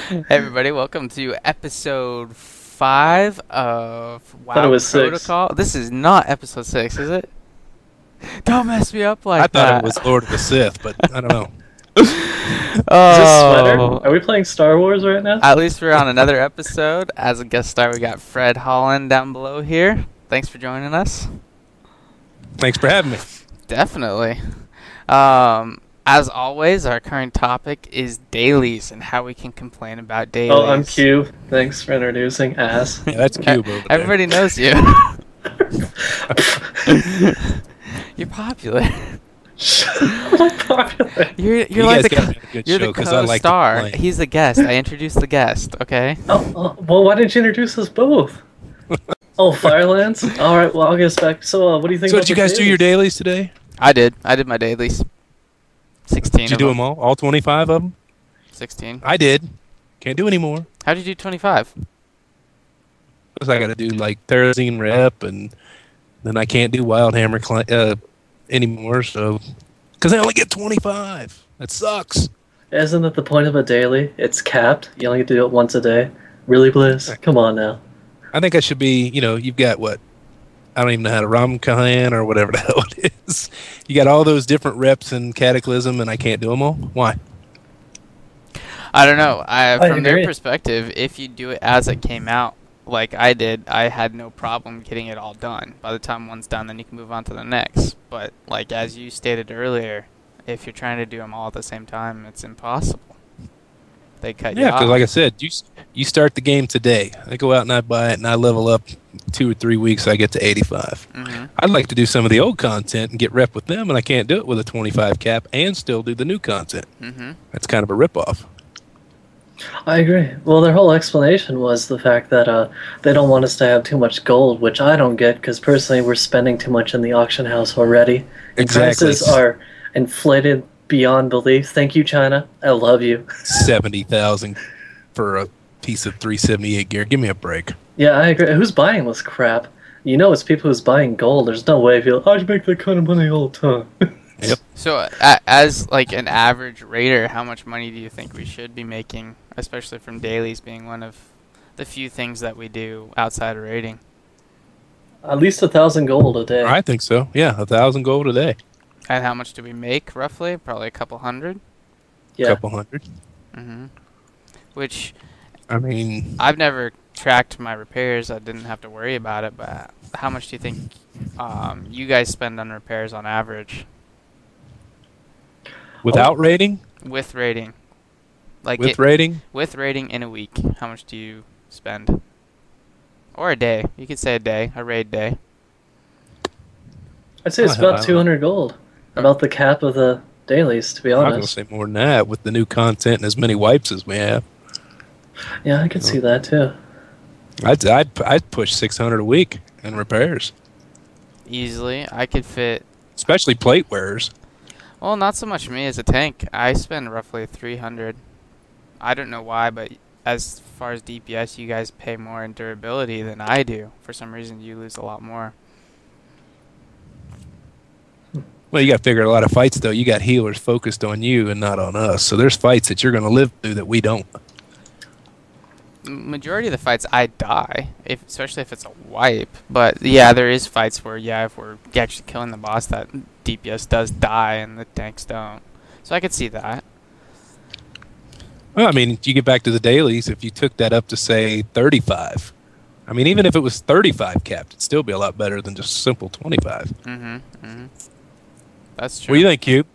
Hey everybody, welcome to episode 5 of Thought it WoW was 6. ProToCall. This is not episode 6, is it? Don't mess me up I like thought that. it was Lord of the Sith, but I don't know. Is this Sweater? Oh, Are we playing Star Wars right now? at least we're on another episode. As a guest star, we got Fred Holland down below here. Thanks for joining us. Thanks for having me. Definitely. As always, our current topic is dailies and how we can complain about dailies. Oh, I'm Q. Thanks for introducing ass. Yeah, that's Cube over there. Everybody knows you. You're popular. I'm popular. You're You like guys gotta make a good you're show, the 'cause I like to co-star. complain. He's the guest. I introduced the guest. Okay. Oh, well, why didn't you introduce us both? Oh, Firelands? Alright, well, I'll get us back. So, what do you think So about did you the guys do your dailies? dailies today? I did. I did my dailies. 16. Did you of do them all? All 25 of them? 16. I did. Can't do any more. How did you do 25? Because I got to do like Terrazine Rep, and then I can't do Wildhammer anymore. So, because I only get 25. That sucks. Isn't that the point of a daily? It's capped. You only get to do it once a day. Really, Blizz? Come on now. I think I should be. You've got what? I don't even know how to Ram Kahan or whatever the hell it is. You got all those different reps and Cataclysm, and I can't do them all. Why? I don't know. From their agree. perspective, if you do it as it came out, like I did, I had no problem getting it all done. By the time one's done, then you can move on to the next. But like as you stated earlier, if you're trying to do them all at the same time, it's impossible. They cut you Yeah, off. because like I said, you start the game today. I go out and I buy it, and I level up 2 or 3 weeks. I get to 85. Mhm. I'd like to do some of the old content and get rep with them, and I can't do it with a 25 cap and still do the new content. Mhm. That's kind of a ripoff. I agree. Well, their whole explanation was the fact that they don't want us to have too much gold, which I don't get because personally we're spending too much in the auction house already. And Exactly. prices are inflated beyond belief. Thank you, China. I love you. 70,000 for a piece of 378 gear. Give me a break. Yeah, I agree. Who's buying this crap? You know it's people who's buying gold. There's no way if you're like, I make that kind of money all the time. Yep. So, as like an average raider, how much money do you think we should be making, especially from dailies being one of the few things that we do outside of raiding? At least 1,000 gold a day. I think so. Yeah, 1,000 gold a day. And how much do we make roughly? Probably a couple hundred. Yeah. Couple hundred. Mm-hmm. Which I mean, I've never tracked my repairs. I didn't have to worry about it. But how much do you think you guys spend on repairs on average without rating? with raiding? Like With rating? with raiding in a week, how much do you spend? Or a day? You could say a day, a raid day. I'd say it's Oh, hell, I about don't 200 gold. About the cap of the dailies, to be I'm going to honest. say more than that with the new content and as many wipes as we have. Yeah, I could see that too. I'd push 600 a week in repairs, Easily, I could fit. especially plate wearers. Well, not so much me as a tank. I spend roughly 300. I don't know why, but as far as DPS, you guys pay more in durability than I do. For some reason, you lose a lot more. Well, you got to figure a lot of fights though. You got healers focused on you and not on us. So there's fights that you're going to live through that we don't. Majority of the fights, I die, especially if it's a wipe. But yeah, there is fights where if we're actually killing the boss, that DPS does die and the tanks don't. So I could see that. Well, I mean, you get back to the dailies. If you took that up to say 35, I mean, even if it was 35 capped, it'd still be a lot better than just simple 25. That's true. What do you think, Cube?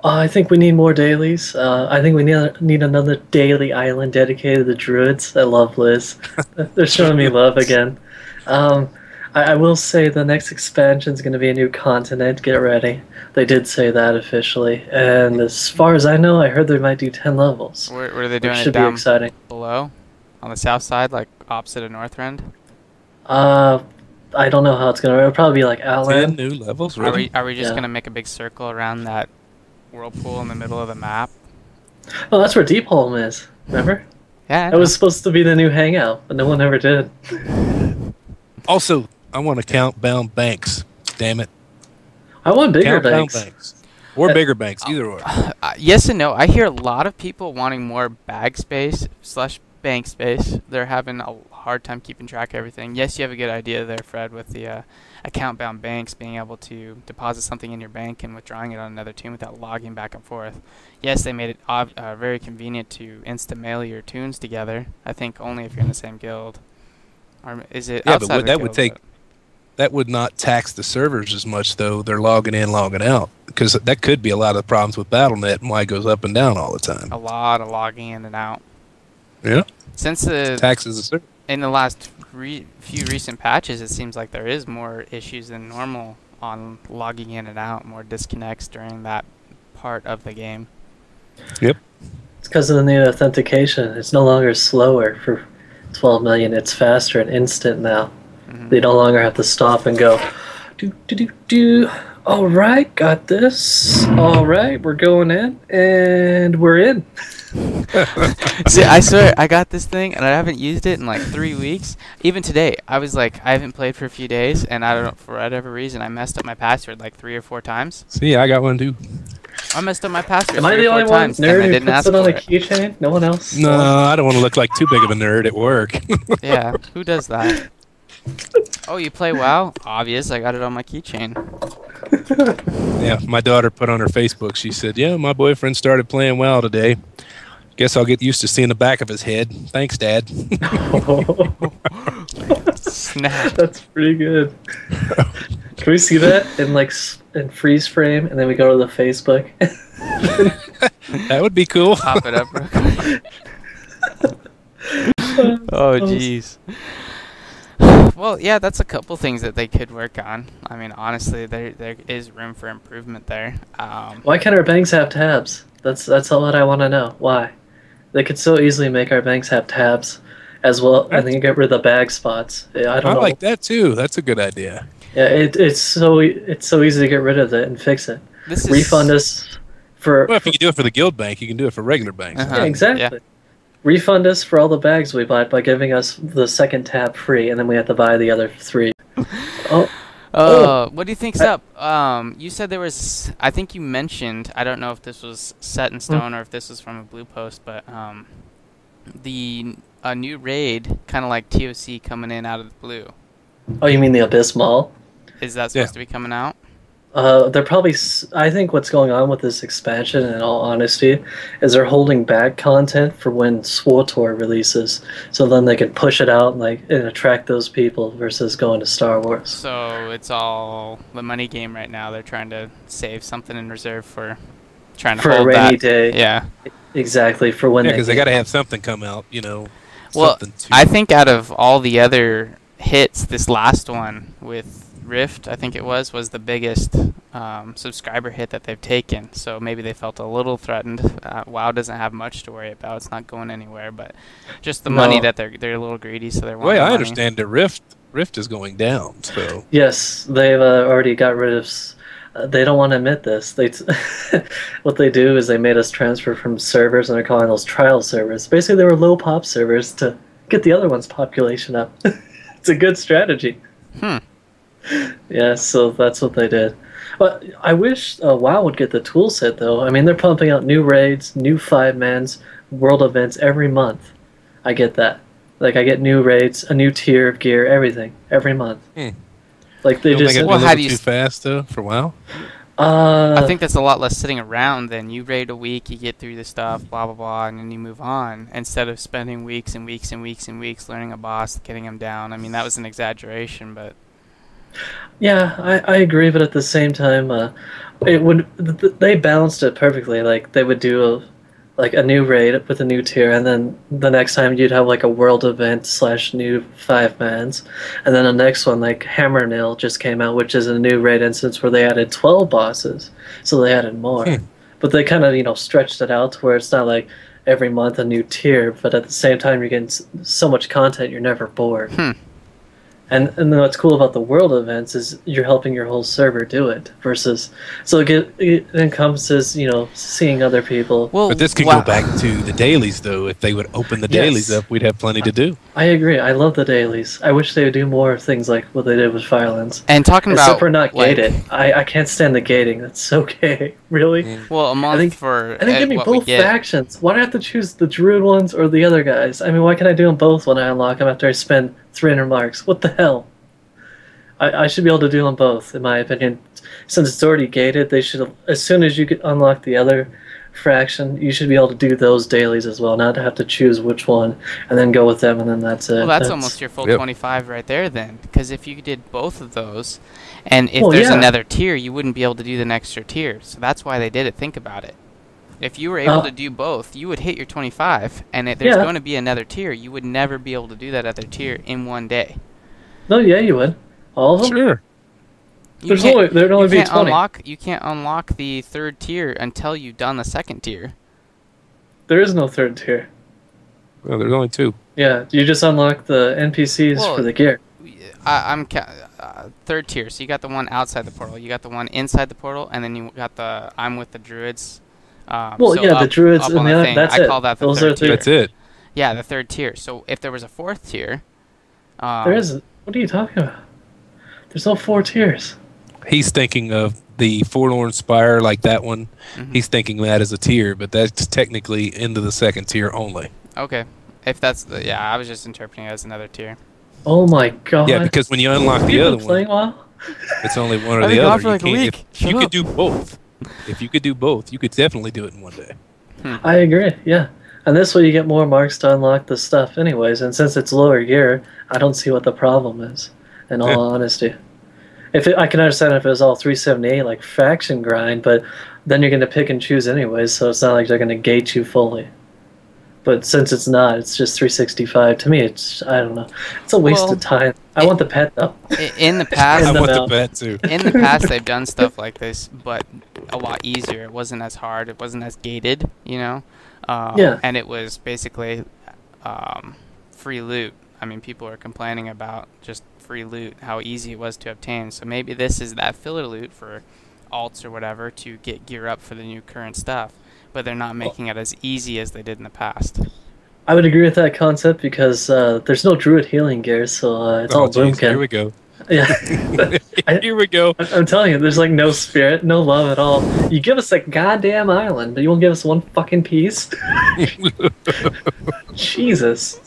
I think we need more dailies. I think we need another daily island dedicated to the druids. I love Liz. They're showing me love again. I will say the next expansion is going to be a new continent. Get ready. They did say that officially. And as far as I know, I heard they might do 10 levels. Where are they Which doing it should be down exciting. below? On the south side, like opposite of Northrend? I don't know how it's going to. It'll probably be like 10 Outland. new levels, Are really? we just Yeah. going to make a big circle around that whirlpool in the middle of the map? Oh, that's where Deep Home is. Remember? Yeah. I That was know. supposed to be the new hangout, but no one ever did. Also, I want to count bound banks. Damn it. I want bigger Count bound banks. banks. Or bigger banks, either or. Yes and no. I hear a lot of people wanting more bag space / bank space. They're having a hard time keeping track of everything. Yes, you have a good idea there, Fred, with the account-bound banks being able to deposit something in your bank and withdrawing it on another tune without logging back and forth. Yes, they made it very convenient to insta-mail your tunes together. I think only if you're in the same guild. Or is it outside but of a that guild, would take. That would not tax the servers as much, though. They're logging in, logging out, because that could be a lot of the problems with BattleNet and why it goes up and down all the time. A lot of logging in and out. Yeah. Since the Taxes the server. in the last few recent patches, it seems like there is more issues than normal on logging in and out, more disconnects during that part of the game. Yep. It's because of the new authentication. It's no longer slower for 12 million. It's faster and instant now. They no longer have to stop and go, do. All right, got this. All right, we're going in, and we're in. See, I swear, I got this thing, and I haven't used it in like 3 weeks. Even today, I was like, I haven't played for a few days, and I don't know, for whatever reason, I messed up my password like 3 or 4 times. See, I got one too. I messed up my password Am I 3 the or 4 only one times, and nerd I who didn't puts ask it on for a it. keychain? No one else? No, I don't want to look like too big of a nerd at work. Yeah, who does that? Oh, you play WoW? Obvious, I got it on my keychain. Yeah, my daughter put on her Facebook, she said, yeah, my boyfriend started playing WoW today. Guess I'll get used to seeing the back of his head. Thanks, Dad. Snap. That's pretty good. Can we see that in freeze frame, and then we go to the Facebook? That would be cool. Pop it up real quick. Oh, jeez. Well, yeah, that's a couple things that they could work on. I mean, honestly, there is room for improvement there. Why can't our banks have tabs? That's all that I want to know. Why? They could so easily make our banks have tabs as well, and then get rid of the bag spots. Yeah, I don't know. like that too. That's a good idea. Yeah, it's so easy to get rid of it and fix it. Refund us for. Well, if you can do it for the guild bank, you can do it for regular banks. Yeah, exactly. Yeah. Refund us for all the bags we bought by giving us the second tab free, and then we have to buy the other 3. What do you think's up? You said there was. I think you mentioned. I don't know if this was set in stone or if this was from a blue post, but a new raid, kind of like TOC, coming in out of the blue. Oh, you mean the Abyss Mall? Is that supposed to be coming out? They're probably. I think what's going on with this expansion, in all honesty, is they're holding back content for when SWTOR releases, so then they can push it out and attract those people versus going to Star Wars. So it's all the money game right now. They're trying to save something in reserve for trying to for hold a rainy that. day. Yeah. Exactly, for when because they got to have something come out, Well, I think out of all the other hits, this last one with Rift, I think it was the biggest subscriber hit that they've taken. So maybe they felt a little threatened. WoW doesn't have much to worry about; it's not going anywhere. But just the money that they're a little greedy, so they're. Well, I understand the Rift is going down. So yes, they've already got rid of. They don't want to admit this. What they do is they made us transfer from servers, and they're calling those trial servers. Basically, they were low pop servers to get the other one's population up. It's a good strategy. Yeah, so that's what they did. But I wish WoW would get the tool set, though. I mean, they're pumping out new raids, new 5-mans, world events every month. I get that. Like, I get new raids, a new tier of gear, everything, every month. Like, they just... Well, how do you... too fast, though, for WoW? I think that's a lot less sitting around than you raid a week, you get through the stuff, blah, blah, blah, and then you move on, instead of spending weeks and weeks and weeks and weeks learning a boss, getting him down. I mean, that was an exaggeration, but... Yeah, I agree, but at the same time, they balanced it perfectly. Like, they would do a new raid with a new tier, and then the next time you'd have like a world event / new 5-mans, and then the next one, like Hammer Nail just came out, which is a new raid instance where they added 12 bosses, so they added more. But they kind of stretched it out to where it's not like every month a new tier, but at the same time you're getting so much content you're never bored. And then what's cool about the world events is you're helping your whole server do it versus so it encompasses seeing other people. Well, But this could go back to the dailies, though. If they would open the dailies Yes. up, we'd have plenty to do. I agree. I love the dailies. I wish they would do more things like what they did with Firelands. And talking Except about for not like, gated. I can't stand the gating. That's so gay. Really? well, a month think- for And then give me what we both get. factions. Why do I have to choose the Druid ones or the other guys? I mean, why can't I do them both when I unlock them after I spend 300 marks? What the hell? I should be able to do them both, in my opinion. Since it's already gated, they should, as soon as you unlock the other fraction, you should be able to do those dailies as well, not to have to choose which one and then go with them, and then that's it. Well, that's almost your full Yep. 25 right there then, because if you did both of those, and if Well, there's yeah. another tier, you wouldn't be able to do the next tier. So that's why they did it. Think about it. If you were able to do both, you would hit your 25, and if there's Yeah. going to be another tier, you would never be able to do that other tier in one day. No, yeah, you would. All of them? Sure. You There'd only be 20. You can't unlock the third tier until you've done the second tier. There is no third tier. Well, there's only 2. Yeah, you just unlock the NPCs Well, for the gear. Third tier. So you got the one outside the portal, you got the one inside the portal, and then you got the I'm with the druids. Well, so yeah, the druids up and on the the other, thing. that's I it. call that the Those third are three. tier. That's it. Yeah, the third tier. So if there was a fourth tier, There isn't. What are you talking about? There's no 4 tiers. He's thinking of the Forlorn Spire, like that one. Mhm. He's thinking that as a tier, but that's technically into the second tier only. Okay. If that's the, yeah, I was just interpreting it as another tier. Oh my god. Yeah, because when you unlock Have the you other been playing one, WoW? it's only one or I've the been gone other. for like a You can't- week. If Shut you up. could do both. If you could do both, you could definitely do it in one day. I agree, yeah. And this way you get more marks to unlock the stuff anyways, and since it's lower gear, I don't see what the problem is, in all Yeah. honesty. I can understand if it was all 378 like faction grind, but then you're going to pick and choose anyways, so it's not like they're going to gate you fully. But since it's not, it's just 365. To me, it's, I don't know, it's a waste Well, of time. I want the pet though. In the I past, the want bell. the bet too. in the past they've done stuff like this, but a lot easier. It wasn't as hard. It wasn't as gated, you know. Yeah. And it was basically free loot. I mean, people are complaining about just free loot, how easy it was to obtain. So maybe this is that filler loot for alts or whatever to get gear up for the new current stuff, but they're not making it as easy as they did in the past. I would agree with that concept because there's no druid healing gear, so it's all geez, here boomkin. we go. Yeah. Here we go. I'm telling you, there's like no spirit, no love at all. You give us a goddamn island, but you won't give us one fucking piece? Jesus.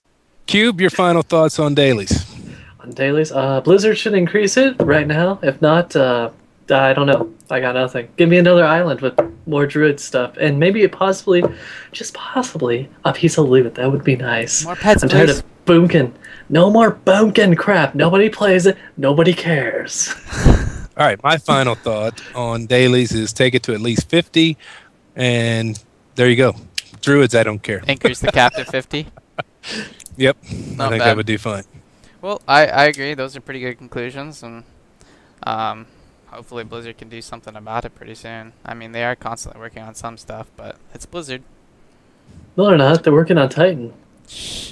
Cube, your final thoughts on dailies? On dailies, Blizzard should increase it right now. If not, I don't know. I got nothing. Give me another island with more druid stuff, and maybe possibly, just possibly, a piece of loot. That would be nice. More pets, I'm tired please. of boomkin. No more boomkin crap. Nobody plays it. Nobody cares. All right, my final thought on dailies is take it to at least 50, and there you go. Druids, I don't care. Increase the cap to 50. Yep, Not I think bad. that would do fine. Well, I agree. Those are pretty good conclusions, and hopefully Blizzard can do something about it pretty soon. I mean, they are constantly working on some stuff, but it's Blizzard. No, they're not. They're working on Titan.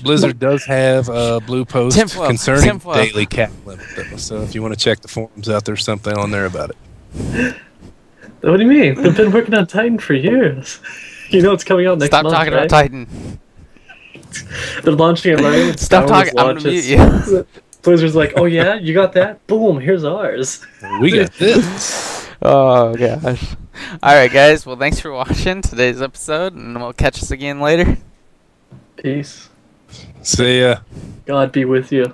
Blizzard does have a blue post Timfwell, concerning Timfwell. daily cap limit, though. So if you want to check the forums out, there's something on there about it. What do you mean? They've been working on Titan for years. You know it's coming out next Stop month, talking right? about Titan. They're launching it right when Stop Star Wars talking. I'm gonna launches. mute you. Blizzard's like, oh yeah, you got that? Boom, here's ours. We got this. Oh gosh. All right, guys. Well, thanks for watching today's episode, and we'll catch us again later. Peace. See ya. God be with you.